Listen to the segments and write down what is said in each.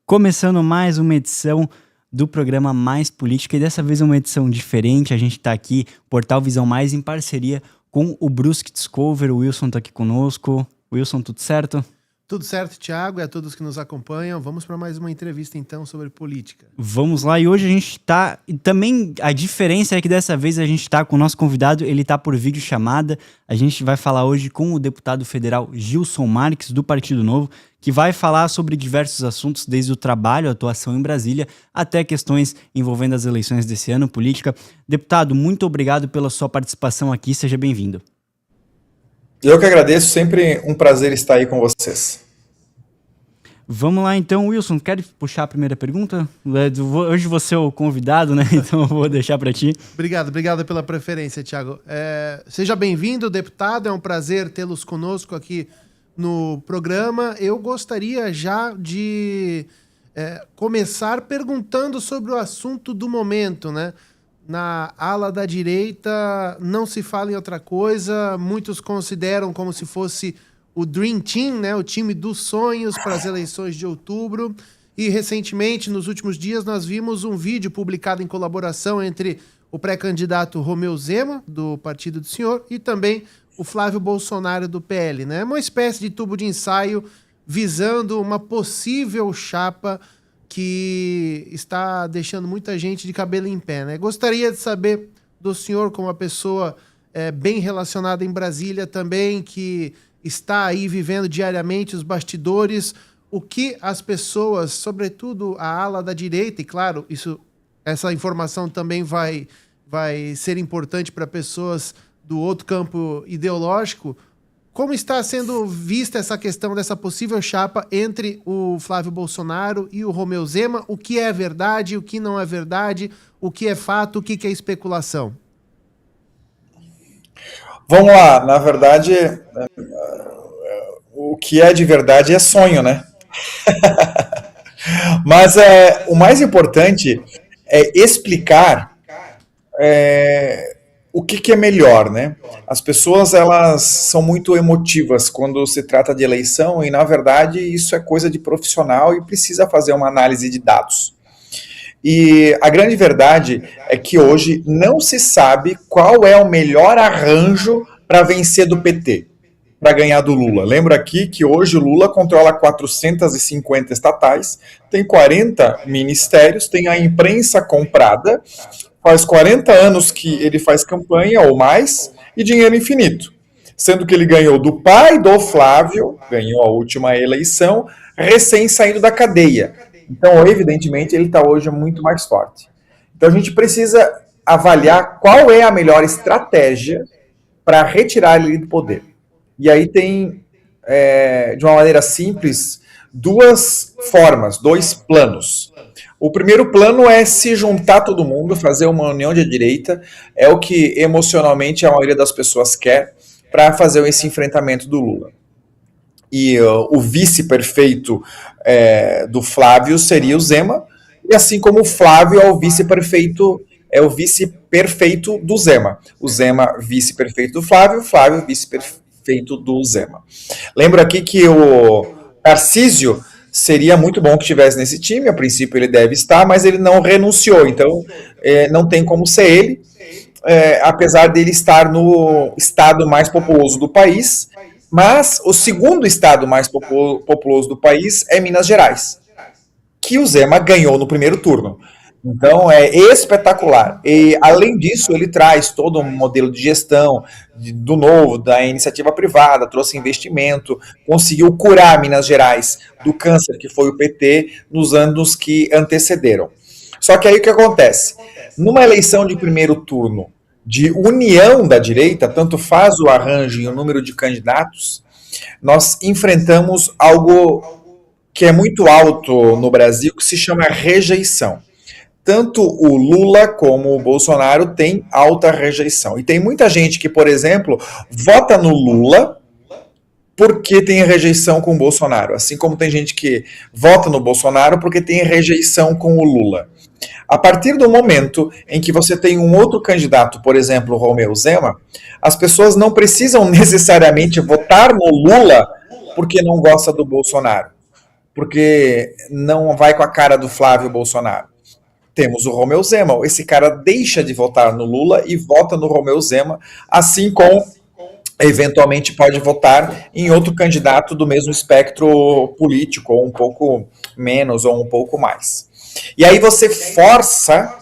Começando mais uma edição do programa Mais Política, e dessa vez uma edição diferente. A gente está aqui, Portal Visão Mais, em parceria com o Brusque Discover. O Wilson está aqui conosco. Wilson, tudo certo? Tudo certo, Thiago, e a todos que nos acompanham. Vamos para mais uma entrevista, então, sobre política. Vamos lá, e hoje a gente está... E também a diferença é que dessa vez a gente está com o nosso convidado, ele está por videochamada. A gente vai falar hoje com o deputado federal Gilson Marques, do Partido Novo, que vai falar sobre diversos assuntos, desde o trabalho, a atuação em Brasília, até questões envolvendo as eleições desse ano, política. Deputado, muito obrigado pela sua participação aqui, seja bem-vindo. Eu que agradeço, sempre um prazer estar aí com vocês. Vamos lá então, Wilson, quer puxar a primeira pergunta? Hoje você é o convidado, né? Então eu vou deixar para ti. Obrigado pela preferência, Thiago. Seja bem-vindo, deputado, é um prazer tê-los conosco aqui no programa. Eu gostaria já de começar perguntando sobre o assunto do momento, né? Na ala da direita não se fala em outra coisa, muitos consideram como se fosse o Dream Team, né, o time dos sonhos para as eleições de outubro. E recentemente, nos últimos dias, nós vimos um vídeo publicado em colaboração entre o pré-candidato Romeu Zema, do partido do senhor, e também o Flávio Bolsonaro, do PL, né? Uma espécie de tubo de ensaio visando uma possível chapa que está deixando muita gente de cabelo em pé, né? Gostaria de saber do senhor, como uma pessoa bem relacionada em Brasília também, que está aí vivendo diariamente os bastidores, o que as pessoas, sobretudo a ala da direita, e claro, essa informação também vai ser importante para pessoas do outro campo ideológico. Como está sendo vista essa questão dessa possível chapa entre o Flávio Bolsonaro e o Romeu Zema? O que é verdade, o que não é verdade, o que é fato, o que é especulação? Vamos lá, na verdade, o que é de verdade é sonho, né? Mas o mais importante é explicar o que é melhor, né? As pessoas, elas são muito emotivas quando se trata de eleição e, na verdade, isso é coisa de profissional e precisa fazer uma análise de dados. E a grande verdade é que hoje não se sabe qual é o melhor arranjo para vencer do PT, para ganhar do Lula. Lembra aqui que hoje o Lula controla 450 estatais, tem 40 ministérios, tem a imprensa comprada, faz 40 anos que ele faz campanha ou mais e dinheiro infinito. Sendo que ele ganhou do pai do Flávio, ganhou a última eleição, recém saindo da cadeia. Então, evidentemente, ele está hoje muito mais forte. Então, a gente precisa avaliar qual é a melhor estratégia para retirar ele do poder. E aí tem, de uma maneira simples, duas formas, dois planos. O primeiro plano é se juntar todo mundo, fazer uma união de direita, é o que emocionalmente a maioria das pessoas quer para fazer esse enfrentamento do Lula. E o vice perfeito do Flávio seria o Zema, e assim como o Flávio é o vice perfeito do Zema. O Zema vice perfeito do Flávio, o Flávio vice perfeito do Zema. Lembro aqui que o Tarcísio seria muito bom que estivesse nesse time, a princípio ele deve estar, mas ele não renunciou, então não tem como ser ele, apesar dele estar no estado mais populoso do país, mas o segundo estado mais populoso do país é Minas Gerais, que o Zema ganhou no primeiro turno. Então é espetacular. E além disso, ele traz todo um modelo de gestão do Novo, da iniciativa privada, trouxe investimento, conseguiu curar Minas Gerais do câncer que foi o PT nos anos que antecederam. Só que aí o que acontece? Numa eleição de primeiro turno de união da direita, tanto faz o arranjo e o número de candidatos, nós enfrentamos algo que é muito alto no Brasil, que se chama rejeição. Tanto o Lula como o Bolsonaro têm alta rejeição. E tem muita gente que, por exemplo, vota no Lula porque tem rejeição com o Bolsonaro, assim como tem gente que vota no Bolsonaro porque tem rejeição com o Lula. A partir do momento em que você tem um outro candidato, por exemplo, o Romeu Zema, as pessoas não precisam necessariamente votar no Lula porque não gosta do Bolsonaro, porque não vai com a cara do Flávio Bolsonaro. Temos o Romeu Zema, esse cara deixa de votar no Lula e vota no Romeu Zema, assim como eventualmente pode votar em outro candidato do mesmo espectro político, ou um pouco menos, ou um pouco mais. E aí você força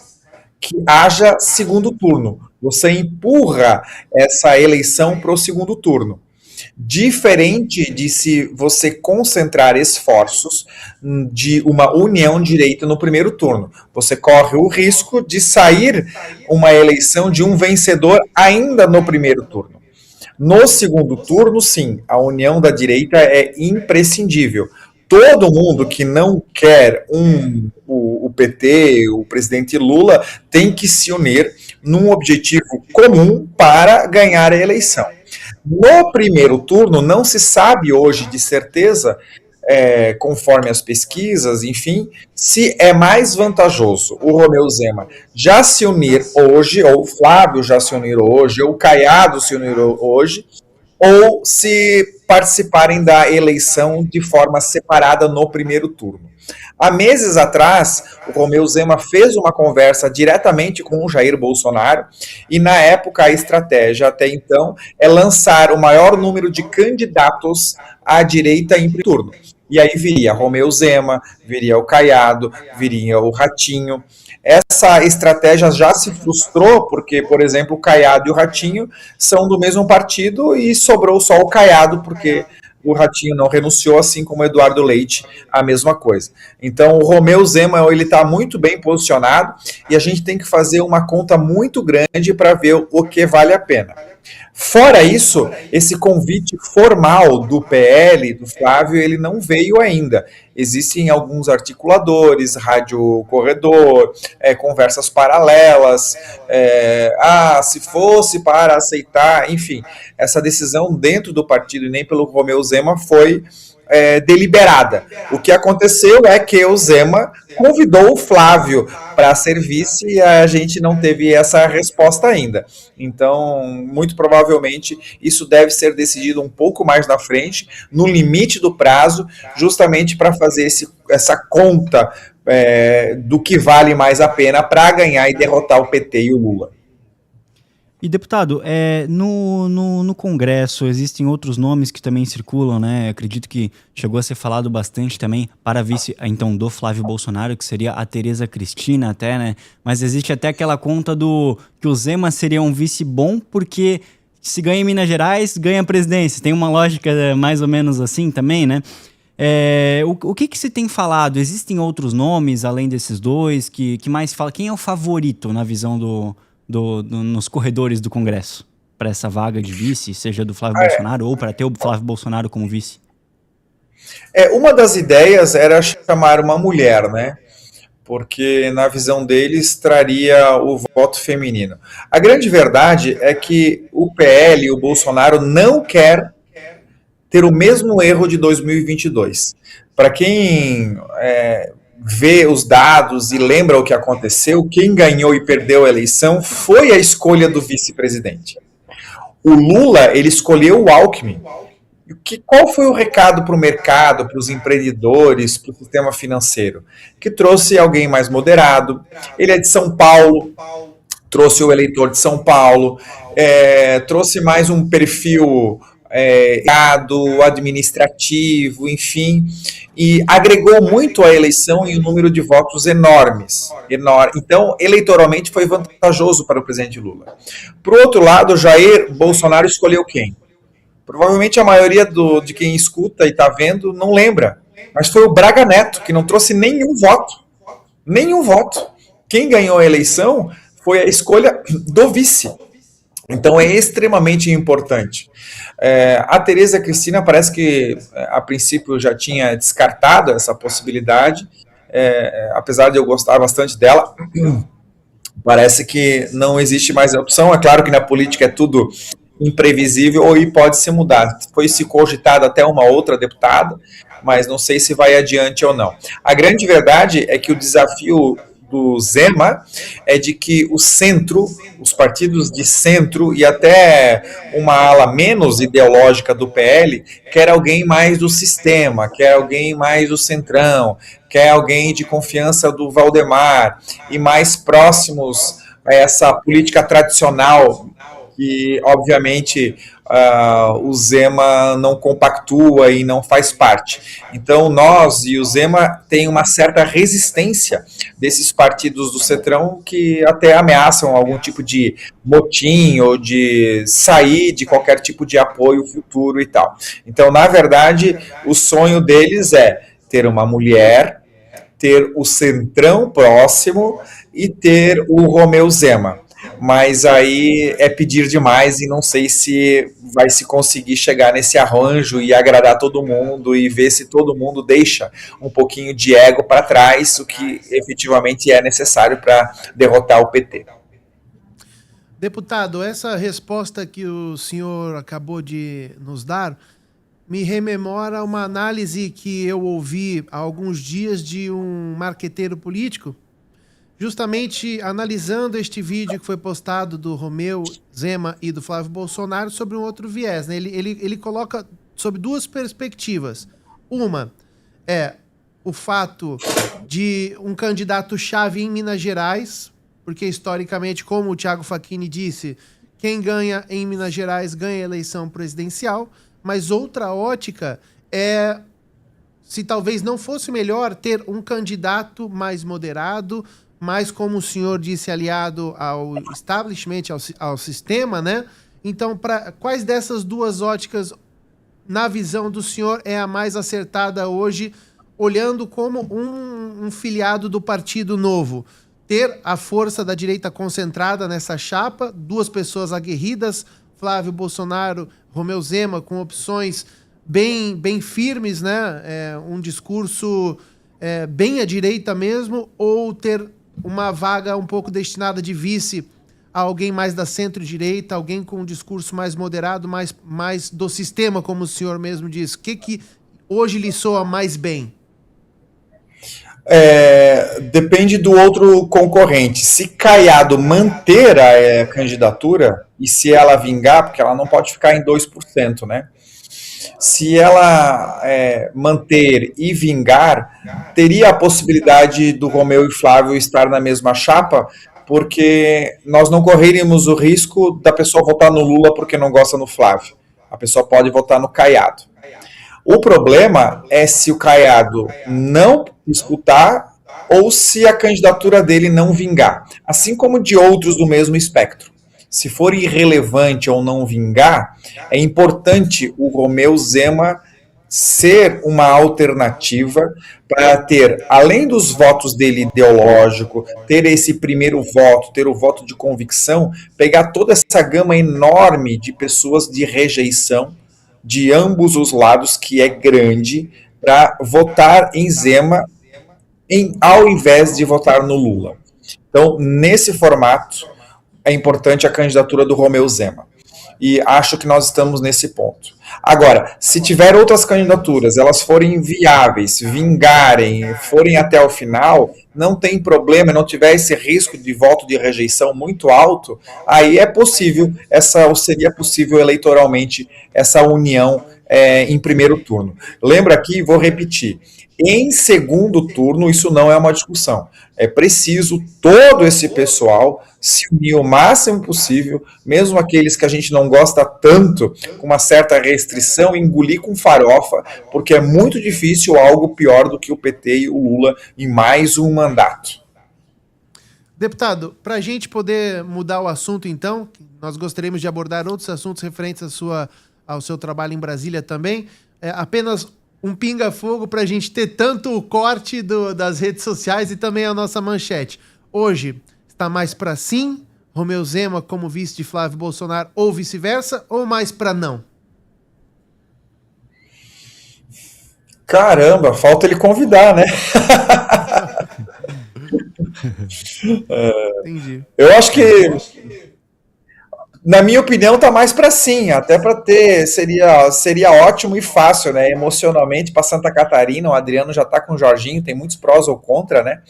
que haja segundo turno. Você empurra essa eleição para o segundo turno. Diferente de se você concentrar esforços de uma união direita no primeiro turno. Você corre o risco de sair uma eleição de um vencedor ainda no primeiro turno. No segundo turno, sim, a união da direita é imprescindível. Todo mundo que não quer o PT, o presidente Lula, tem que se unir num objetivo comum para ganhar a eleição. No primeiro turno, não se sabe hoje de certeza, conforme as pesquisas, enfim, se é mais vantajoso o Romeu Zema já se unir hoje, ou o Flávio já se unir hoje, ou o Caiado se unir hoje, ou se participarem da eleição de forma separada no primeiro turno. Há meses atrás, o Romeu Zema fez uma conversa diretamente com o Jair Bolsonaro e, na época, a estratégia até então é lançar o maior número de candidatos à direita em primeiro turno. E aí viria Romeu Zema, viria o Caiado, viria o Ratinho. Essa estratégia já se frustrou porque, por exemplo, o Caiado e o Ratinho são do mesmo partido e sobrou só o Caiado porque o Ratinho não renunciou, assim como o Eduardo Leite, a mesma coisa. Então, o Romeu Zema, ele está muito bem posicionado e a gente tem que fazer uma conta muito grande para ver o que vale a pena. Fora isso, esse convite formal do PL, do Flávio, ele não veio ainda. Existem alguns articuladores, rádio corredor, conversas paralelas, se fosse para aceitar, enfim, essa decisão dentro do partido e nem pelo Romeu Zema foi deliberada. O que aconteceu é que o Zema convidou o Flávio para ser vice e a gente não teve essa resposta ainda. Então, muito provavelmente, isso deve ser decidido um pouco mais na frente, no limite do prazo, justamente para fazer essa conta do que vale mais a pena para ganhar e derrotar o PT e o Lula. E, deputado, no Congresso existem outros nomes que também circulam, né? Acredito que chegou a ser falado bastante também para vice, então, do Flávio Bolsonaro, que seria a Tereza Cristina até, né? Mas existe até aquela conta que o Zema seria um vice bom porque se ganha em Minas Gerais, ganha a presidência. Tem uma lógica mais ou menos assim também, né? O que se tem falado? Existem outros nomes além desses dois que mais fala? Quem é o favorito na visão nos corredores do Congresso para essa vaga de vice, seja do Flávio Bolsonaro ou para ter o Flávio Bolsonaro como vice? Uma das ideias era chamar uma mulher, né? Porque na visão deles traria o voto feminino. A grande verdade é que o PL, o Bolsonaro, não quer ter o mesmo erro de 2022. Para quem vê os dados e lembra o que aconteceu, quem ganhou e perdeu a eleição foi a escolha do vice-presidente. O Lula, ele escolheu o Alckmin. Qual foi o recado para o mercado, para os empreendedores, para o sistema financeiro? Que trouxe alguém mais moderado, ele é de São Paulo, trouxe o eleitor de São Paulo, trouxe mais um perfil administrativo, enfim, e agregou muito à eleição em um número de votos enormes. Então, eleitoralmente, foi vantajoso para o presidente Lula. Por outro lado, Jair Bolsonaro escolheu quem? Provavelmente a maioria de quem escuta e está vendo não lembra, mas foi o Braga Neto, que não trouxe nenhum voto. Nenhum voto. Quem ganhou a eleição foi a escolha do vice. Então é extremamente importante. A Tereza Cristina parece que a princípio já tinha descartado essa possibilidade, apesar de eu gostar bastante dela, parece que não existe mais opção. É claro que na política é tudo imprevisível e pode se mudar. Foi se cogitado até uma outra deputada, mas não sei se vai adiante ou não. A grande verdade é que o desafio do Zema é de que o centro, os partidos de centro e até uma ala menos ideológica do PL quer alguém mais do sistema, quer alguém mais do centrão, quer alguém de confiança do Valdemar e mais próximos a essa política tradicional que, obviamente, o Zema não compactua e não faz parte. Então, nós e o Zema tem uma certa resistência desses partidos do Centrão que até ameaçam algum tipo de motim ou de sair de qualquer tipo de apoio futuro e tal. Então, na verdade, o sonho deles é ter uma mulher, ter o Centrão próximo e ter o Romeu Zema. Mas aí é pedir demais e não sei se vai se conseguir chegar nesse arranjo e agradar todo mundo e ver se todo mundo deixa um pouquinho de ego para trás, o que efetivamente é necessário para derrotar o PT. Deputado, essa resposta que o senhor acabou de nos dar me rememora uma análise que eu ouvi há alguns dias de um marqueteiro político, justamente analisando este vídeo que foi postado do Romeu Zema e do Flávio Bolsonaro sobre um outro viés, né? Ele coloca sob duas perspectivas. Uma é o fato de um candidato-chave em Minas Gerais, porque historicamente, como o Thiago Facchini disse, quem ganha em Minas Gerais ganha a eleição presidencial, mas outra ótica é se talvez não fosse melhor ter um candidato mais moderado, mais, como o senhor disse, aliado ao establishment, ao sistema, né? Então, quais dessas duas óticas, na visão do senhor, é a mais acertada hoje, olhando como um filiado do Partido Novo? Ter a força da direita concentrada nessa chapa, duas pessoas aguerridas, Flávio Bolsonaro, Romeu Zema, com opções bem firmes, né? Um discurso bem à direita mesmo, ou ter uma vaga um pouco destinada de vice a alguém mais da centro-direita, alguém com um discurso mais moderado, mais do sistema, como o senhor mesmo disse. O que hoje lhe soa mais bem? Depende do outro concorrente. Se Caiado manter a candidatura, e se ela vingar, porque ela não pode ficar em 2%, né? Se ela manter e vingar, teria a possibilidade do Romeu e Flávio estar na mesma chapa, porque nós não correríamos o risco da pessoa votar no Lula porque não gosta no Flávio. A pessoa pode votar no Caiado. O problema é se o Caiado não disputar ou se a candidatura dele não vingar, assim como de outros do mesmo espectro. Se for irrelevante ou não vingar, é importante o Romeu Zema ser uma alternativa para ter, além dos votos dele ideológico, ter esse primeiro voto, ter o voto de convicção, pegar toda essa gama enorme de pessoas de rejeição de ambos os lados, que é grande, para votar em Zema ao invés de votar no Lula. Então, nesse formato, é importante a candidatura do Romeu Zema. E acho que nós estamos nesse ponto. Agora, se tiver outras candidaturas, elas forem viáveis, vingarem, forem até o final, não tem problema, não tiver esse risco de voto de rejeição muito alto, aí é possível, ou seria possível eleitoralmente, essa união em primeiro turno. Lembra aqui, vou repetir, em segundo turno, isso não é uma discussão. É preciso todo esse pessoal se unir o máximo possível, mesmo aqueles que a gente não gosta tanto, com uma certa restrição, engolir com farofa, porque é muito difícil algo pior do que o PT e o Lula em mais um mandato. Deputado, para a gente poder mudar o assunto, então, nós gostaríamos de abordar outros assuntos referentes ao seu trabalho em Brasília também. Apenas um pinga-fogo para a gente ter tanto o corte das redes sociais e também a nossa manchete. Hoje, está mais para sim, Romeu Zema como vice de Flávio Bolsonaro ou vice-versa, ou mais para não? Caramba, falta ele convidar, né? Entendi. Eu acho que Na minha opinião, tá mais para sim, até para ter, seria ótimo e fácil, né? Emocionalmente, para Santa Catarina, o Adriano já tá com o Jorginho, tem muitos prós ou contra, né?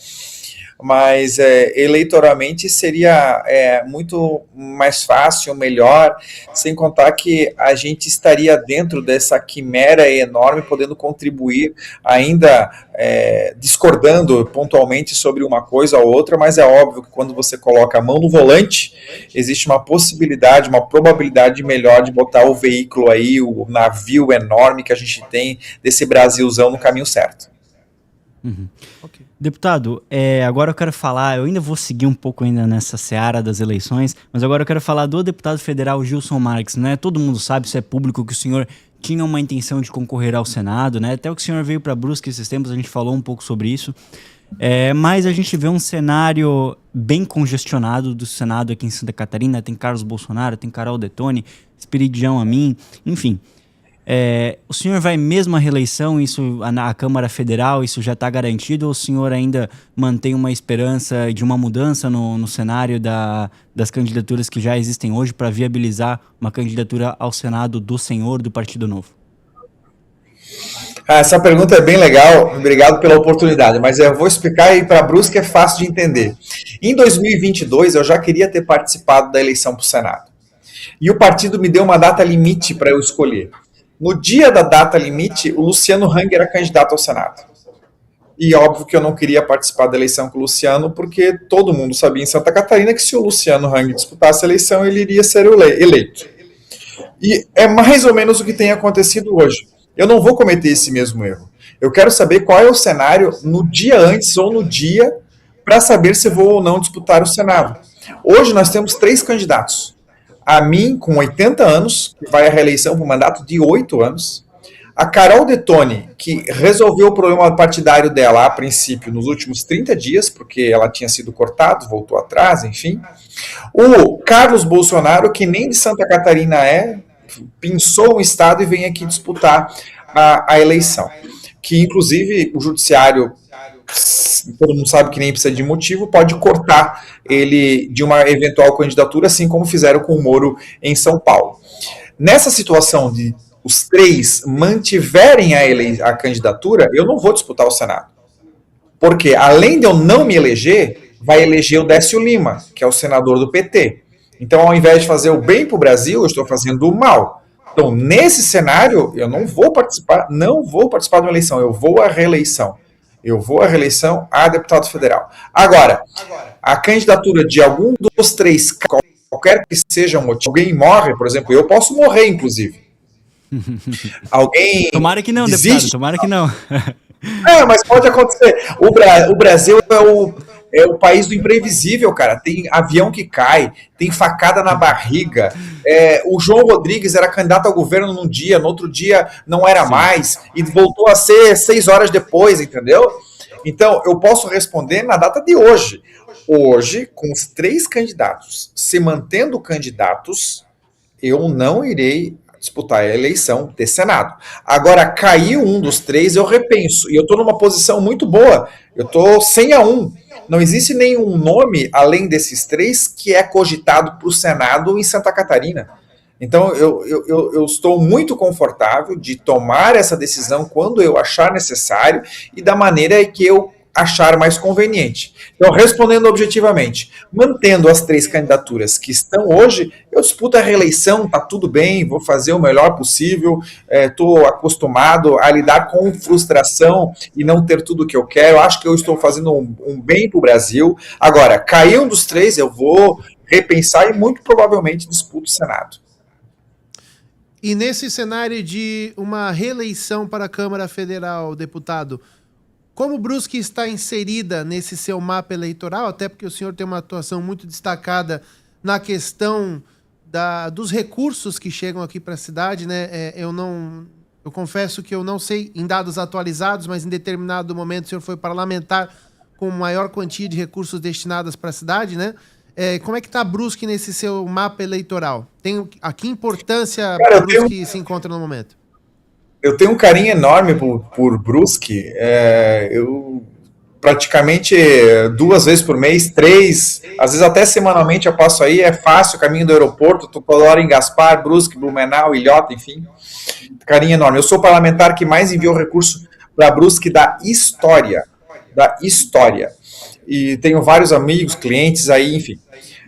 Mas eleitoralmente seria muito mais fácil, melhor, sem contar que a gente estaria dentro dessa quimera enorme, podendo contribuir, ainda discordando pontualmente sobre uma coisa ou outra, mas é óbvio que quando você coloca a mão no volante, existe uma possibilidade, uma probabilidade melhor de botar o veículo aí, o navio enorme que a gente tem desse Brasilzão no caminho certo. Uhum. Okay. Deputado, agora eu quero falar, eu ainda vou seguir um pouco ainda nessa seara das eleições, mas agora eu quero falar do deputado federal Gilson Marques, né? Todo mundo sabe, isso é público, que o senhor tinha uma intenção de concorrer ao Senado, né? Até o que o senhor veio para Brusque esses tempos, a gente falou um pouco sobre isso, mas a gente vê um cenário bem congestionado do Senado aqui em Santa Catarina, tem Carlos Bolsonaro, tem Carol Detoni, Espiridião Amin, enfim... o senhor vai mesmo à reeleição, isso na Câmara Federal, isso já está garantido, ou o senhor ainda mantém uma esperança de uma mudança no cenário das candidaturas que já existem hoje para viabilizar uma candidatura ao Senado do senhor do Partido Novo? Essa pergunta é bem legal, obrigado pela oportunidade, mas eu vou explicar e para Brusque é fácil de entender. Em 2022 eu já queria ter participado da eleição para o Senado, e o partido me deu uma data limite para eu escolher. No dia da data limite, o Luciano Hang era candidato ao Senado. E óbvio que eu não queria participar da eleição com o Luciano, porque todo mundo sabia em Santa Catarina que se o Luciano Hang disputasse a eleição, ele iria ser eleito. E é mais ou menos o que tem acontecido hoje. Eu não vou cometer esse mesmo erro. Eu quero saber qual é o cenário no dia antes ou no dia para saber se vou ou não disputar o Senado. Hoje nós temos 3 candidatos. A mim, com 80 anos, que vai à reeleição por um mandato de 8 anos. A Carol Detoni, que resolveu o problema partidário dela, a princípio, nos últimos 30 dias, porque ela tinha sido cortada, voltou atrás, enfim. O Carlos Bolsonaro, que nem de Santa Catarina pinçou um estado e vem aqui disputar a eleição. Que, inclusive, o judiciário... todo mundo sabe que nem precisa de motivo, pode cortar ele de uma eventual candidatura, assim como fizeram com o Moro em São Paulo. Nessa situação de os 3 mantiverem a candidatura, eu não vou disputar o Senado. Porque, além de eu não me eleger, vai eleger o Décio Lima, que é o senador do PT. Então, ao invés de fazer o bem para o Brasil, eu estou fazendo o mal. Então, nesse cenário, eu não vou participar de uma eleição, eu vou à reeleição. Eu vou à reeleição a deputado federal. Agora, a candidatura de algum dos 3, qualquer que seja o motivo, alguém morre, por exemplo, eu posso morrer, inclusive. Alguém tomara que não, desiste, deputado, tomara que não. Mas pode acontecer. O Brasil é o país do imprevisível, cara. Tem avião que cai, tem facada na barriga. O João Rodrigues era candidato ao governo num dia, no outro dia não era mais, e voltou a ser 6 horas depois, entendeu? Então, eu posso responder na data de hoje. Hoje, com os 3 candidatos se mantendo candidatos, eu não irei disputar a eleição de Senado. Agora, caiu um dos 3, eu repenso. E eu estou numa posição muito boa. Eu estou 100-1. Não existe nenhum nome, além desses 3, que é cogitado para o Senado em Santa Catarina. Então, eu estou muito confortável de tomar essa decisão quando eu achar necessário e da maneira que eu achar mais conveniente. Então, respondendo objetivamente, mantendo as 3 candidaturas que estão hoje, eu disputo a reeleição, tá tudo bem, vou fazer o melhor possível, estou acostumado a lidar com frustração e não ter tudo o que eu quero, acho que eu estou fazendo um bem para o Brasil. Agora, cair um dos 3, eu vou repensar e muito provavelmente disputo o Senado. E nesse cenário de uma reeleição para a Câmara Federal, deputado, como Brusque está inserida nesse seu mapa eleitoral, até porque o senhor tem uma atuação muito destacada na questão dos recursos que chegam aqui para a cidade, né? Eu confesso que eu não sei em dados atualizados, mas em determinado momento o senhor foi parlamentar com maior quantia de recursos destinados para a cidade, né? Como é que está Brusque nesse seu mapa eleitoral? A que importância Brusque se encontra no momento? Eu tenho um carinho enorme por Brusque. Eu praticamente 2 vezes por mês, 3, às vezes até semanalmente eu passo aí, é fácil, caminho do aeroporto, tô toda hora em Gaspar, Brusque, Blumenau, Ilhota, enfim, carinho enorme. Eu sou o parlamentar que mais enviou recurso para Brusque da história, e tenho vários amigos, clientes aí, enfim.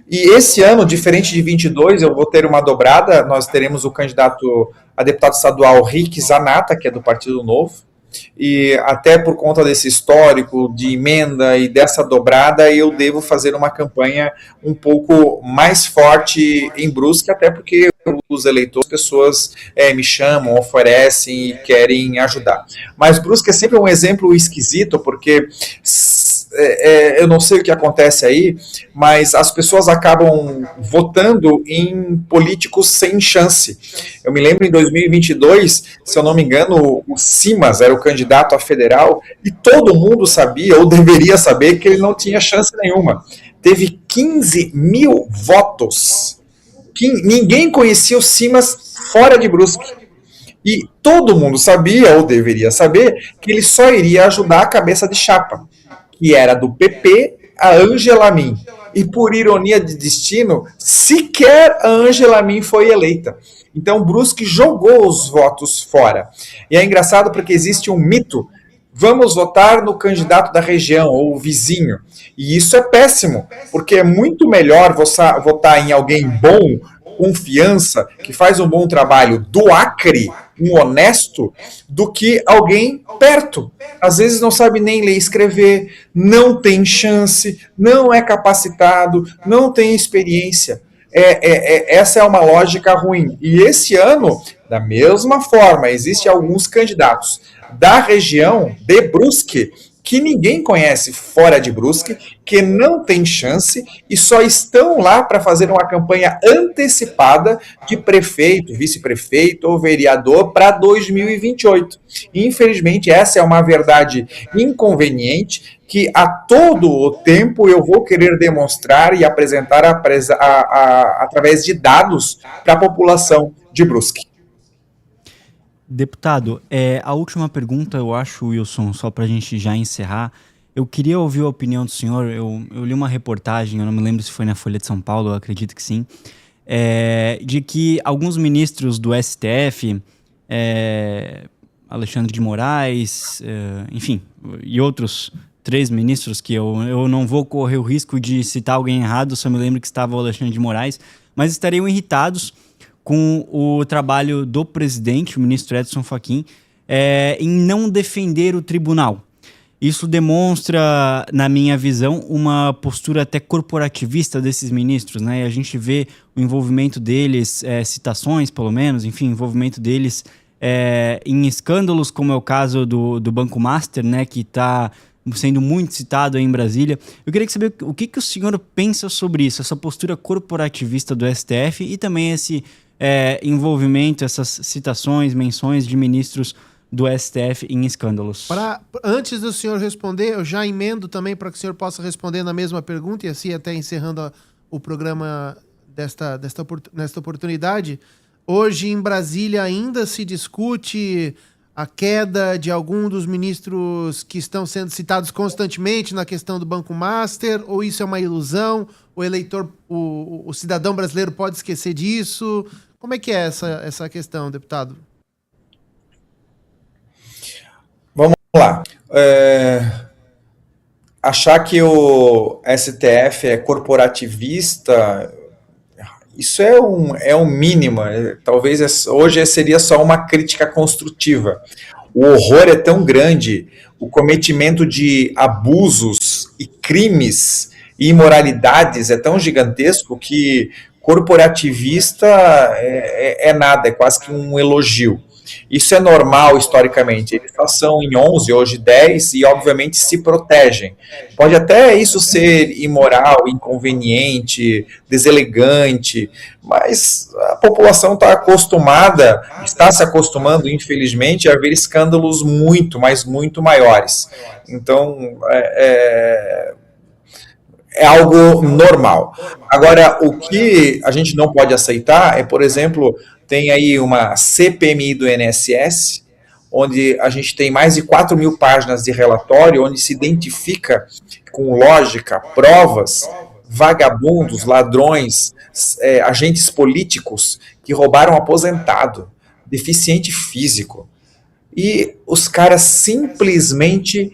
E esse ano, diferente de 22, eu vou ter uma dobrada, nós teremos o candidato a deputado estadual Rick Zanata, que é do Partido Novo, e até por conta desse histórico de emenda e dessa dobrada, eu devo fazer uma campanha um pouco mais forte em Brusque, até porque os eleitores, as pessoas me chamam, oferecem e querem ajudar. Mas Brusque é sempre um exemplo esquisito, porque eu não sei o que acontece aí, mas as pessoas acabam votando em políticos sem chance. Eu me lembro em 2022, se eu não me engano, o Simas era o candidato a federal e todo mundo sabia, ou deveria saber, que ele não tinha chance nenhuma. Teve 15 mil votos. Ninguém conhecia o Simas fora de Brusque. E todo mundo sabia, ou deveria saber, que ele só iria ajudar a cabeça de chapa, que era do PP, a Ângela Min. E por ironia de destino, sequer a Ângela Min foi eleita. Então Brusque jogou os votos fora. E é engraçado porque existe um mito: vamos votar no candidato da região ou vizinho. E isso é péssimo, porque é muito melhor votar em alguém bom, confiança, que faz um bom trabalho do Acre, um honesto, do que alguém perto. Às vezes não sabe nem ler e escrever, não tem chance, não é capacitado, não tem experiência. Essa é uma lógica ruim. E esse ano, da mesma forma, existem alguns candidatos da região de Brusque que ninguém conhece fora de Brusque, que não tem chance e só estão lá para fazer uma campanha antecipada de prefeito, vice-prefeito ou vereador para 2028. Infelizmente, essa é uma verdade inconveniente que a todo o tempo eu vou querer demonstrar e apresentar através de dados para a população de Brusque. Deputado, a última pergunta, eu acho, Wilson, só para a gente já encerrar. Eu queria ouvir a opinião do senhor. Eu li uma reportagem, eu não me lembro se foi na Folha de São Paulo, eu acredito que sim, de que alguns ministros do STF, Alexandre de Moraes, enfim, e outros 3 ministros, que eu não vou correr o risco de citar alguém errado, só me lembro que estava o Alexandre de Moraes, mas estariam irritados com o trabalho do presidente, o ministro Edson Fachin, em não defender o tribunal. Isso demonstra, na minha visão, uma postura até corporativista desses ministros, né? E a gente vê o envolvimento deles, citações pelo menos, enfim, envolvimento deles em escândalos, como é o caso do Banco Master, né? Que está sendo muito citado aí em Brasília. Eu queria saber o que o senhor pensa sobre isso, essa postura corporativista do STF e também esse envolvimento, essas citações, menções de ministros do STF em escândalos. Antes do senhor responder, eu já emendo também para que o senhor possa responder na mesma pergunta e assim até encerrando o programa nesta oportunidade. Hoje em Brasília ainda se discute a queda de algum dos ministros que estão sendo citados constantemente na questão do Banco Master, ou isso é uma ilusão? O eleitor, o cidadão brasileiro pode esquecer disso? Como é que é essa questão, deputado? Vamos lá. Achar que o STF é corporativista, isso é um mínimo. Talvez hoje seria só uma crítica construtiva. O horror é tão grande, o cometimento de abusos e crimes e imoralidades é tão gigantesco que corporativista é nada, é quase que um elogio. Isso é normal historicamente. Eles só são em 11, hoje 10, e obviamente se protegem. Pode até isso ser imoral, inconveniente, deselegante, mas a população está se acostumando, infelizmente, a ver escândalos muito, mas muito maiores. Então, é algo normal. Agora, o que a gente não pode aceitar é, por exemplo, tem aí uma CPMI do INSS, onde a gente tem mais de 4.000 páginas de relatório, onde se identifica com lógica, provas, vagabundos, ladrões, agentes políticos que roubaram aposentado, deficiente físico. E os caras simplesmente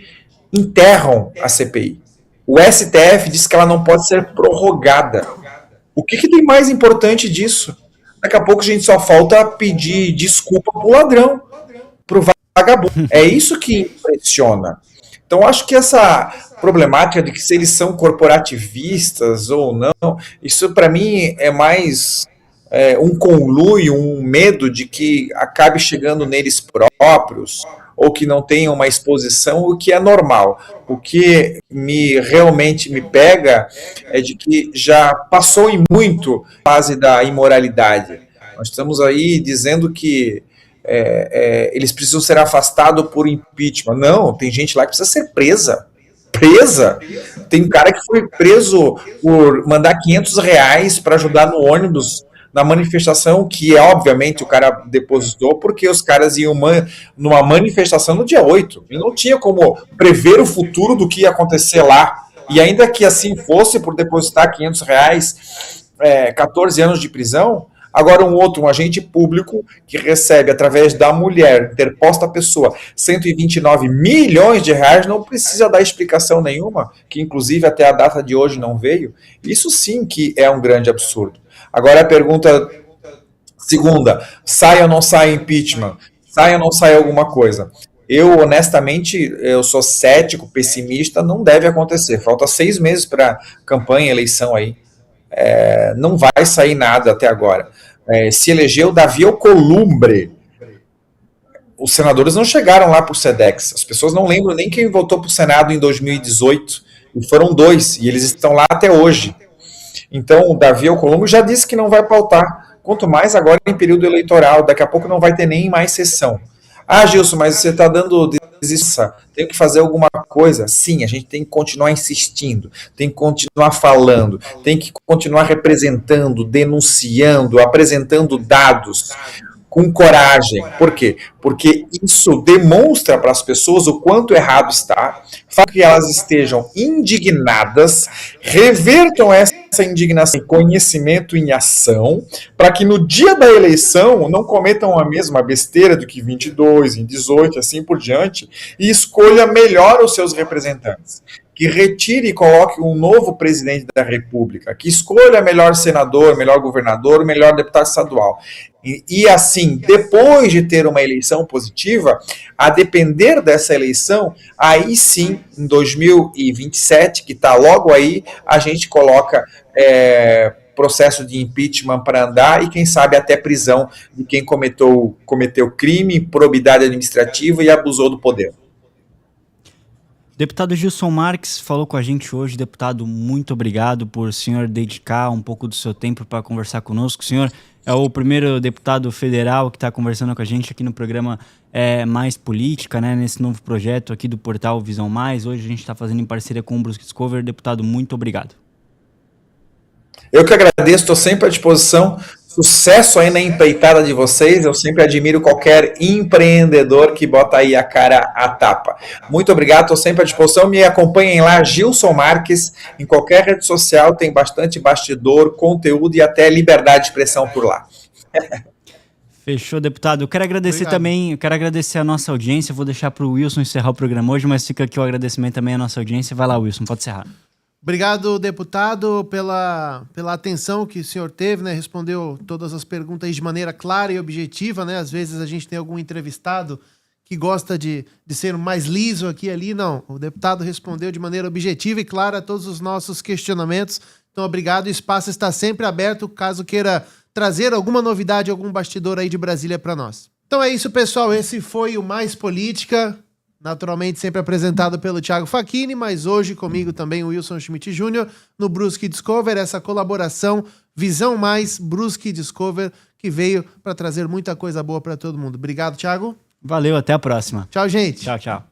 enterram a CPI. O STF diz que ela não pode ser prorrogada. O que tem mais importante disso? Daqui a pouco a gente só falta pedir desculpa pro ladrão, pro vagabundo. É isso que impressiona. Então, acho que essa problemática de que se eles são corporativistas ou não, isso para mim é mais um conluio, um medo de que acabe chegando neles próprios, ou que não tenham uma exposição, o que é normal. O que realmente me pega é de que já passou em muito a fase da imoralidade. Nós estamos aí dizendo que eles precisam ser afastados por impeachment. Não, tem gente lá que precisa ser presa. Tem um cara que foi preso por mandar R$500 para ajudar no ônibus na manifestação, que obviamente o cara depositou, porque os caras iam numa manifestação no dia 8. E não tinha como prever o futuro do que ia acontecer lá. E ainda que assim fosse, por depositar R$500, 14 anos de prisão. Agora um agente público que recebe, através da mulher, interposta pessoa, R$129 milhões, não precisa dar explicação nenhuma, que inclusive até a data de hoje não veio. Isso sim que é um grande absurdo. Agora a pergunta segunda, sai ou não sai impeachment? Sai ou não sai alguma coisa? Eu, honestamente, eu sou cético, pessimista, não deve acontecer. Falta 6 meses para campanha, eleição aí. Não vai sair nada até agora. Se elegeu Davi Alcolumbre. Os senadores não chegaram lá por SEDEX. As pessoas não lembram nem quem votou para o Senado em 2018. E foram 2, e eles estão lá até hoje. Então, o Davi Alcolumbre já disse que não vai pautar. Quanto mais agora em período eleitoral. Daqui a pouco não vai ter nem mais sessão. Ah, Gilson, mas você está dando desista. Tem que fazer alguma coisa. Sim, a gente tem que continuar insistindo, tem que continuar falando, tem que continuar representando, denunciando, apresentando dados com coragem. Por quê? Porque isso demonstra para as pessoas o quanto errado está, faz que elas estejam indignadas, revertam essa indignação em conhecimento, em ação, para que no dia da eleição não cometam a mesma besteira do que 22, em 18, assim por diante, e escolha melhor os seus representantes. Que retire e coloque um novo presidente da República, que escolha melhor senador, melhor governador, melhor deputado estadual. E assim, depois de ter uma eleição positiva, a depender dessa eleição, aí sim, em 2027, que está logo aí, a gente coloca processo de impeachment para andar e quem sabe até prisão de quem cometeu crime, improbidade administrativa e abusou do poder. Deputado Gilson Marques falou com a gente hoje. Deputado, muito obrigado por o senhor dedicar um pouco do seu tempo para conversar conosco. O senhor é o primeiro deputado federal que está conversando com a gente aqui no programa Mais Política, né, nesse novo projeto aqui do portal Visão Mais. Hoje a gente está fazendo em parceria com o Brusque Discover. Deputado, muito obrigado. Eu que agradeço, estou sempre à disposição. Sucesso aí na empreitada de vocês. Eu sempre admiro qualquer empreendedor que bota aí a cara à tapa. Muito obrigado, estou sempre à disposição. Me acompanhem lá, Gilson Marques. Em qualquer rede social tem bastante bastidor, conteúdo e até liberdade de expressão por lá. Fechou, deputado. Eu quero agradecer também, a nossa audiência. Eu vou deixar para o Wilson encerrar o programa hoje, mas fica aqui o agradecimento também à nossa audiência. Vai lá, Wilson, pode encerrar. Obrigado, deputado, pela atenção que o senhor teve, né? Respondeu todas as perguntas de maneira clara e objetiva, né? Às vezes a gente tem algum entrevistado que gosta de ser mais liso aqui e ali. Não, o deputado respondeu de maneira objetiva e clara a todos os nossos questionamentos. Então, obrigado. O espaço está sempre aberto, caso queira trazer alguma novidade, algum bastidor aí de Brasília para nós. Então é isso, pessoal. Esse foi o Mais Política. Naturalmente sempre apresentado pelo Thiago Facchini, mas hoje comigo também o Wilson Schmidt Jr. no Brusque Discover, essa colaboração Visão Mais Brusque Discover, que veio para trazer muita coisa boa para todo mundo. Obrigado, Thiago. Valeu, até a próxima. Tchau, gente. Tchau, tchau.